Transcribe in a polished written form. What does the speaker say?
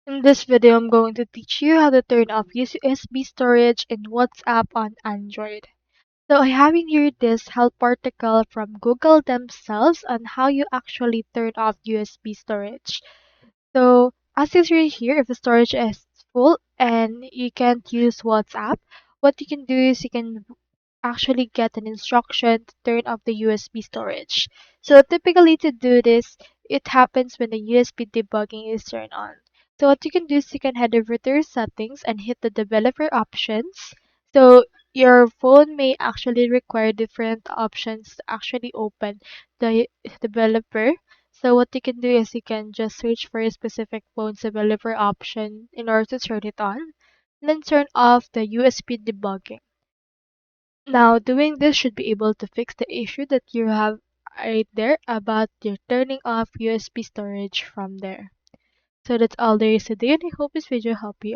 In this video, I'm going to teach you how to turn off USB storage in WhatsApp on Android. So I have in here this help article from Google themselves on how you actually turn off USB storage. So as you see here, if the storage is full and you can't use WhatsApp, what you can do is you can actually get an instruction to turn off the USB storage. So typically to do this, it happens when the USB debugging is turned on. So what you can do is you can head over to your settings and hit the developer options. So your phone may actually require different options to actually open the developer. So what you can do is you can just search for a specific phone's developer option in order to turn it on, and then turn off the USB debugging. Now, doing this should be able to fix the issue that you have right there about your turning off USB storage from there. So that's all there is today, and I hope this video helped you.